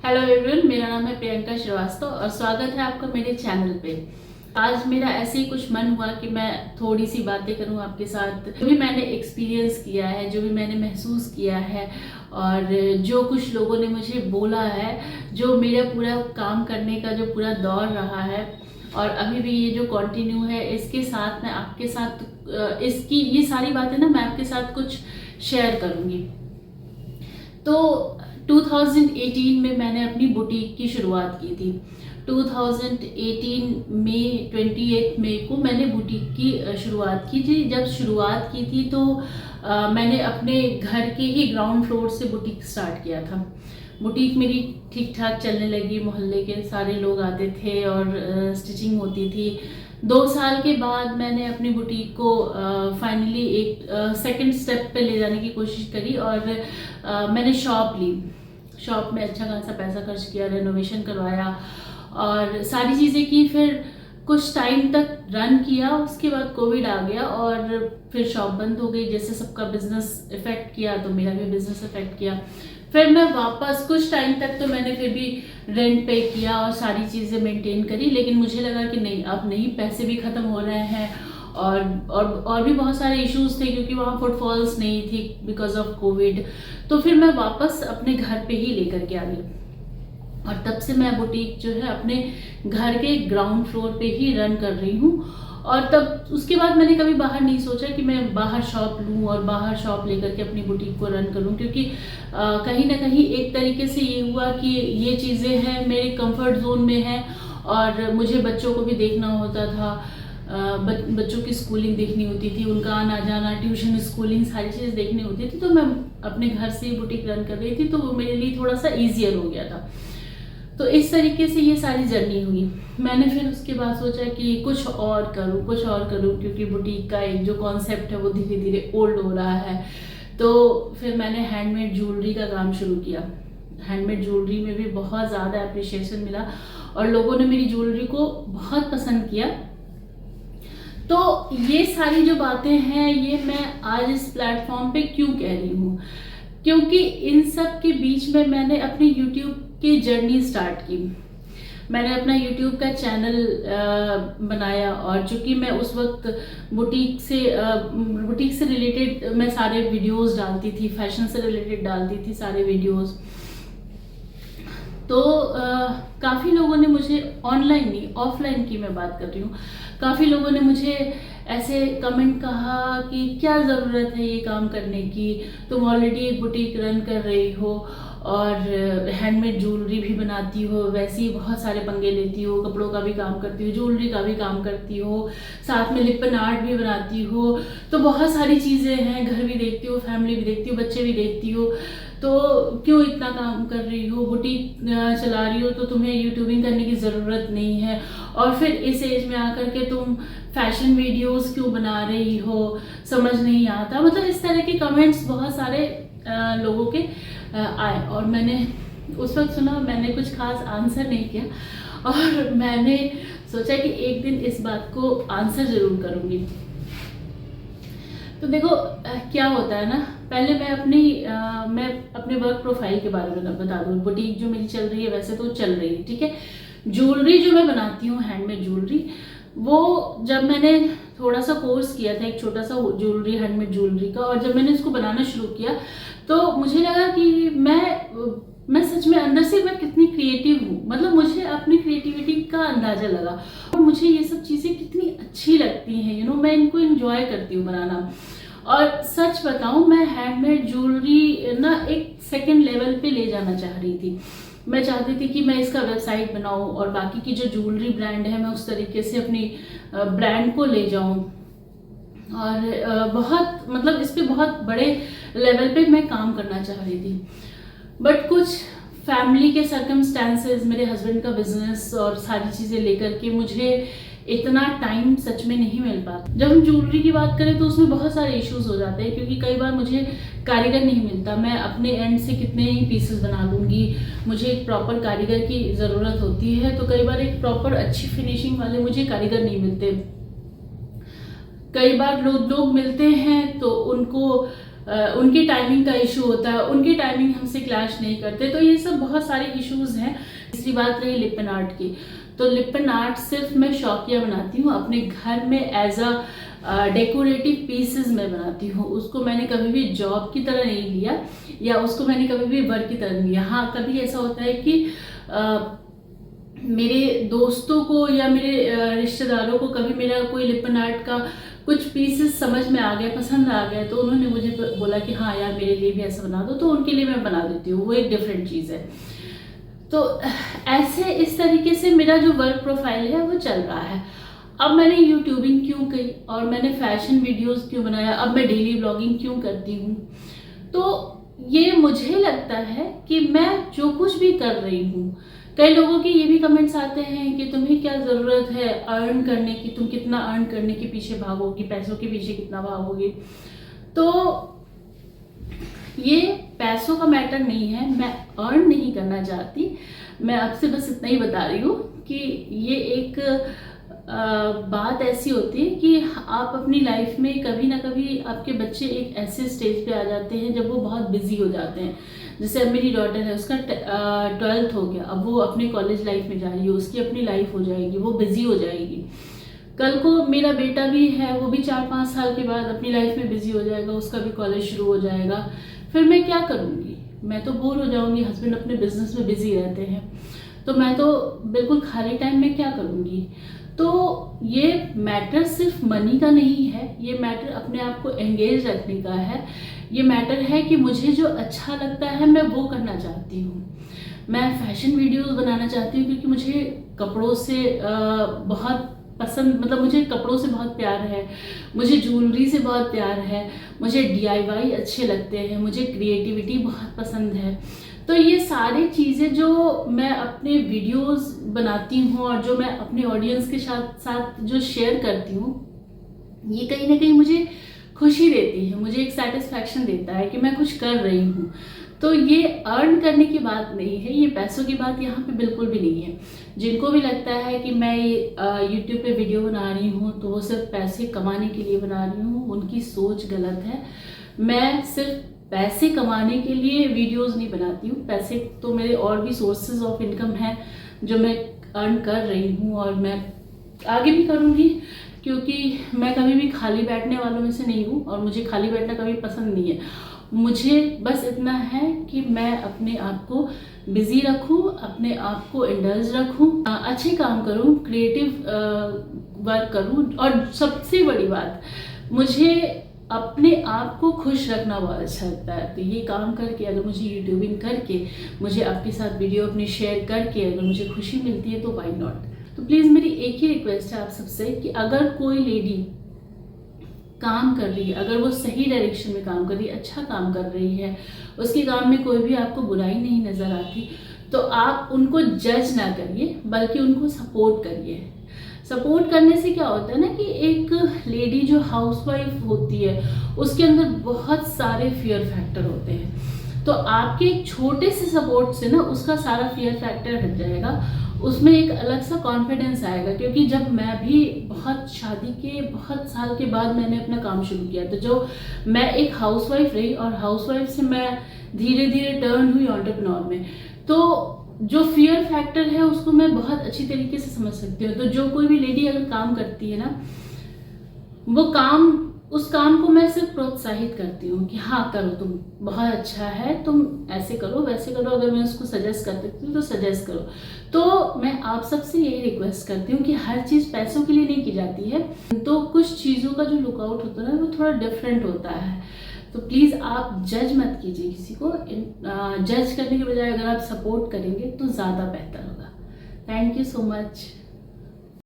Hello everyone, मेरा नाम है प्रियंका श्रीवास्तव और स्वागत है आपका मेरे चैनल पे। आज मेरा ऐसे ही कुछ मन हुआ कि मैं थोड़ी सी बातें करूं आपके साथ। जो भी मैंने एक्सपीरियंस किया है, जो भी मैंने महसूस किया है और जो कुछ लोगों ने मुझे बोला है, जो मेरा पूरा काम करने का जो पूरा दौर रहा है और अभी भी ये जो कंटिन्यू है, इसके साथ मैं आपके साथ इसकी ये सारी बातें ना मैं आपके साथ कुछ शेयर करूंगी। तो 2018 में मैंने अपनी बुटीक की शुरुआत की थी। 2018 में 28 मई को मैंने बुटीक की शुरुआत की थी। जब शुरुआत की थी तो मैंने अपने घर के ही ग्राउंड फ्लोर से बुटीक स्टार्ट किया था। बुटीक मेरी ठीक ठाक चलने लगी, मोहल्ले के सारे लोग आते थे और स्टिचिंग होती थी। 2 साल के बाद मैंने अपनी बुटीक को फाइनली एक सेकंड स्टेप पे ले जाने की कोशिश करी और मैंने शॉप ली। शॉप में अच्छा खासा पैसा खर्च किया, रेनोवेशन करवाया और सारी चीज़ें की। फिर कुछ टाइम तक रन किया, उसके बाद कोविड आ गया और फिर शॉप बंद हो गई। जैसे सबका बिजनेस इफेक्ट किया तो मेरा भी बिजनेस इफेक्ट किया। फिर मैं वापस कुछ टाइम तक तो मैंने फिर भी रेंट पे किया और सारी चीज़ें मेंटेन करी, लेकिन मुझे लगा कि नहीं, अब नहीं, पैसे भी ख़त्म हो रहे हैं और भी बहुत सारे इश्यूज थे क्योंकि वहाँ फुटफॉल्स नहीं थी बिकॉज ऑफ कोविड। तो फिर मैं वापस अपने घर पे ही लेकर के आ गई और तब से मैं बुटीक जो है अपने घर के ग्राउंड फ्लोर पे ही रन कर रही हूँ। और तब उसके बाद मैंने कभी बाहर नहीं सोचा कि मैं बाहर शॉप लूँ और बाहर शॉप लेकर के अपनी बुटीक को रन करूँ, क्योंकि कहीं ना कहीं एक तरीके से ये हुआ कि ये चीज़ें हैं मेरे कंफर्ट जोन में है और मुझे बच्चों को भी देखना होता था। बच्चों की स्कूलिंग देखनी होती थी, उनका आना जाना, ट्यूशन, स्कूलिंग, सारी चीज़ें देखनी होती थी। तो मैं अपने घर से ही बुटीक रन कर रही थी, तो वो मेरे लिए थोड़ा सा ईजियर हो गया था। तो इस तरीके से ये सारी जर्नी हुई। मैंने फिर उसके बाद सोचा कि कुछ और करूँ, क्योंकि बुटीक का एक जो कॉन्सेप्ट है वो धीरे धीरे ओल्ड हो रहा है। तो फिर मैंने हैंडमेड ज्वेलरी का काम शुरू किया। हैंडमेड ज्वेलरी में भी बहुत ज़्यादा अप्रिशिएशन मिला और लोगों ने मेरी ज्वेलरी को बहुत पसंद किया। तो ये सारी जो बातें हैं ये मैं आज इस प्लेटफॉर्म पे क्यों कह रही हूँ, क्योंकि इन सब के बीच में मैंने अपनी यूट्यूब की जर्नी स्टार्ट की। मैंने अपना यूट्यूब का चैनल बनाया और चूंकि मैं उस वक्त बुटीक से रिलेटेड मैं सारे वीडियोस डालती थी, फैशन से रिलेटेड डालती थी सारे वीडियोस। तो काफ़ी लोगों ने मुझे, ऑनलाइन नहीं ऑफलाइन की मैं बात कर रही हूँ, काफ़ी लोगों ने मुझे ऐसे कमेंट कहा कि क्या ज़रूरत है ये काम करने की, तुम ऑलरेडी एक बुटीक रन कर रही हो और हैंडमेड ज्वेलरी भी बनाती हो, वैसे ही बहुत सारे पंगे लेती हो, कपड़ों का भी काम करती हो, ज्वेलरी का भी काम करती हो, साथ में लिपन आर्ट भी बनाती हो, तो बहुत सारी चीज़ें हैं, घर भी देखती हो, फैमिली भी देखती हो, बच्चे भी देखती हो, तो क्यों इतना काम कर रही हो, बुटीक चला रही हो तो तुम्हें यूट्यूबिंग करने की ज़रूरत नहीं है, और फिर इस एज में आकर के तुम फैशन वीडियोस क्यों बना रही हो, समझ नहीं आता। मतलब इस तरह के कमेंट्स बहुत सारे लोगों के आए और मैंने उस वक्त सुना, मैंने कुछ खास आंसर नहीं किया और मैंने सोचा कि एक दिन इस बात को आंसर ज़रूर करूँगी। तो देखो क्या होता है ना, पहले मैं अपने वर्क प्रोफाइल के बारे में बता दूँ। बुटीक जो मेरी चल रही है वैसे तो चल रही है, ठीक है। ज्वेलरी जो मैं बनाती हूँ, हैंडमेड ज्वेलरी, वो जब मैंने थोड़ा सा कोर्स किया था, एक छोटा सा ज्वेलरी, हैंडमेड ज्वेलरी का, और जब मैंने इसको बनाना शुरू किया तो मुझे लगा कि मैं सच में अंदर से मैं कितनी क्रिएटिव हूँ। मतलब मुझे अपनी क्रिएटिविटी का अंदाजा लगा और मुझे ये सब चीज़ें कितनी अच्छी लगती हैं, मैं इनको एंजॉय करती हूँ बनाना। और सच बताऊँ, मैं हैंडमेड ज्वेलरी ना एक सेकेंड लेवल पे ले जाना चाह रही थी। मैं चाहती थी कि मैं इसका वेबसाइट बनाऊं और बाकी की जो ज्वेलरी ब्रांड है मैं उस तरीके से अपनी ब्रांड को ले जाऊं और बहुत, मतलब इस पे बहुत बड़े लेवल पे मैं काम करना चाह रही थी। बट कुछ फैमिली के सर्कमस्टांसेस, मेरे हस्बैंड का बिजनेस और सारी चीज़ें लेकर के मुझे इतना टाइम सच में नहीं मिल पाता। जब हम ज्वेलरी की बात करें तो उसमें बहुत सारे इश्यूज हो जाते हैं, क्योंकि कई बार मुझे कारीगर नहीं मिलता। मैं अपने एंड से कितने ही पीसेस बना लूँगी, मुझे एक प्रॉपर कारीगर की ज़रूरत होती है। तो कई बार एक प्रॉपर अच्छी फिनिशिंग वाले मुझे कारीगर नहीं मिलते। कई बार लोग मिलते हैं तो उनको उनकी टाइमिंग का इशू होता है, उनकी टाइमिंग हमसे क्लैश नहीं करते, तो ये सब बहुत सारे इश्यूज हैं। तीसरी बात रही लिप एंड आर्ट की, तो लिप एंड आर्ट सिर्फ मैं शौकिया बनाती हूँ, अपने घर में एज अ डेकोरेटिव पीसेस में बनाती हूँ। उसको मैंने कभी भी जॉब की तरह नहीं लिया या उसको मैंने कभी भी वर्क की तरह नहीं लिया। हाँ, कभी ऐसा होता है कि मेरे दोस्तों को या मेरे रिश्तेदारों को कभी मेरा कोई लिप एंड आर्ट का कुछ पीसेस समझ में आ गया, पसंद आ गया, तो उन्होंने मुझे बोला कि हाँ यार मेरे लिए भी ऐसा बना दो, तो उनके लिए मैं बना देती हूँ, वो एक डिफरेंट चीज़ है। तो ऐसे इस तरीके से मेरा जो वर्क प्रोफाइल है वो चल रहा है। अब मैंने यूट्यूबिंग क्यों की और मैंने फैशन वीडियोस क्यों बनाया, अब मैं डेली ब्लॉगिंग क्यों करती हूँ, तो ये मुझे लगता है कि मैं जो कुछ भी कर रही हूँ, कई लोगों के ये भी कमेंट्स आते हैं कि तुम्हें क्या ज़रूरत है अर्न करने की, तुम कितना अर्न करने के पीछे भागोगी, पैसों के पीछे कितना भागोगी। तो ये पैसों का मैटर नहीं है, मैं अर्न नहीं करना चाहती, मैं आपसे बस इतना ही बता रही हूँ कि ये एक बात ऐसी होती है कि आप अपनी लाइफ में कभी ना कभी आपके बच्चे एक ऐसे स्टेज पे आ जाते हैं जब वो बहुत बिजी हो जाते हैं। जैसे अब मेरी डॉटर है, उसका 12th हो गया, अब वो अपने कॉलेज लाइफ में जा रही है, उसकी अपनी लाइफ हो जाएगी, वो बिजी हो जाएगी। कल को मेरा बेटा भी है, वो भी 4-5 साल के बाद अपनी लाइफ में बिजी हो जाएगा, उसका भी कॉलेज शुरू हो जाएगा, फिर मैं क्या करूँगी? मैं तो बोर हो जाऊँगी, हस्बैंड अपने बिजनेस में बिजी रहते हैं, तो मैं तो बिल्कुल खाली टाइम में क्या करूँगी? तो ये मैटर सिर्फ मनी का नहीं है, ये मैटर अपने आप को एंगेज रखने का है। ये मैटर है कि मुझे जो अच्छा लगता है मैं वो करना चाहती हूँ। मैं फैशन वीडियोस बनाना चाहती हूँ क्योंकि मुझे कपड़ों से बहुत पसंद, मतलब मुझे कपड़ों से बहुत प्यार है, मुझे ज्वेलरी से बहुत प्यार है, मुझे DIY अच्छे लगते हैं, मुझे क्रिएटिविटी बहुत पसंद है। तो ये सारी चीज़ें जो मैं अपने वीडियोस बनाती हूँ और जो मैं अपने ऑडियंस के साथ साथ जो शेयर करती हूँ, ये कहीं ना कहीं मुझे खुशी देती है, मुझे एक सेटिस्फैक्शन देता है कि मैं कुछ कर रही हूँ। तो ये अर्न करने की बात नहीं है, ये पैसों की बात यहाँ पे बिल्कुल भी नहीं है। जिनको भी लगता है कि मैं यूट्यूब पे वीडियो बना रही हूँ तो वो सिर्फ पैसे कमाने के लिए बना रही हूँ, उनकी सोच गलत है। मैं सिर्फ पैसे कमाने के लिए वीडियोस नहीं बनाती हूँ, पैसे तो मेरे और भी सोर्सेज ऑफ इनकम है जो मैं अर्न कर रही हूँ और मैं आगे भी करूँगी, क्योंकि मैं कभी भी खाली बैठने वालों में से नहीं हूँ और मुझे खाली बैठना कभी पसंद नहीं है। मुझे बस इतना है कि मैं अपने आप को बिजी रखूँ, अपने आप को इंडल्ज रखूँ, अच्छे काम करूँ, क्रिएटिव वर्क करूँ, और सबसे बड़ी बात, मुझे अपने आप को खुश रखना बहुत अच्छा लगता है। तो ये काम करके, अगर मुझे यूट्यूबिंग करके, मुझे आपके साथ वीडियो अपनी शेयर करके अगर मुझे खुशी मिलती है तो व्हाई नॉट। तो प्लीज़ मेरी एक ही रिक्वेस्ट है आप सबसे कि अगर कोई लेडी काम कर रही है, अगर वो सही डायरेक्शन में काम कर रही है, अच्छा काम कर रही है, उसके काम में कोई भी आपको बुराई नहीं नज़र आती, तो आप उनको जज ना करिए बल्कि उनको सपोर्ट करिए। सपोर्ट करने से क्या होता है ना कि एक लेडी जो हाउसवाइफ होती है उसके अंदर बहुत सारे फियर फैक्टर होते हैं, तो आपके एक छोटे से सपोर्ट से ना उसका सारा फियर फैक्टर हट जाएगा, उसमें एक अलग सा कॉन्फिडेंस आएगा। क्योंकि जब मैं भी शादी के बहुत साल के बाद मैंने अपना काम शुरू किया, तो जो मैं एक हाउसवाइफ रही और हाउसवाइफ से मैं धीरे धीरे टर्न हुई एंटरप्रेन्योर में, तो जो फियर फैक्टर है उसको मैं बहुत अच्छी तरीके से समझ सकती हूँ। तो जो कोई भी लेडी अगर काम करती है ना, वो उस काम को मैं सिर्फ प्रोत्साहित करती हूँ कि हाँ करो, तुम बहुत अच्छा है, तुम ऐसे करो वैसे करो। अगर मैं उसको सजेस्ट कर सकती हूँ तो सजेस्ट करो। तो मैं आप सबसे यही रिक्वेस्ट करती हूँ कि हर चीज़ पैसों के लिए नहीं की जाती है, तो कुछ चीज़ों का जो लुकआउट होता है ना वो थोड़ा डिफरेंट होता है। तो प्लीज़ आप जज मत कीजिए किसी को, जज करने के बजाय अगर आप सपोर्ट करेंगे तो ज़्यादा बेहतर होगा। Thank you so much.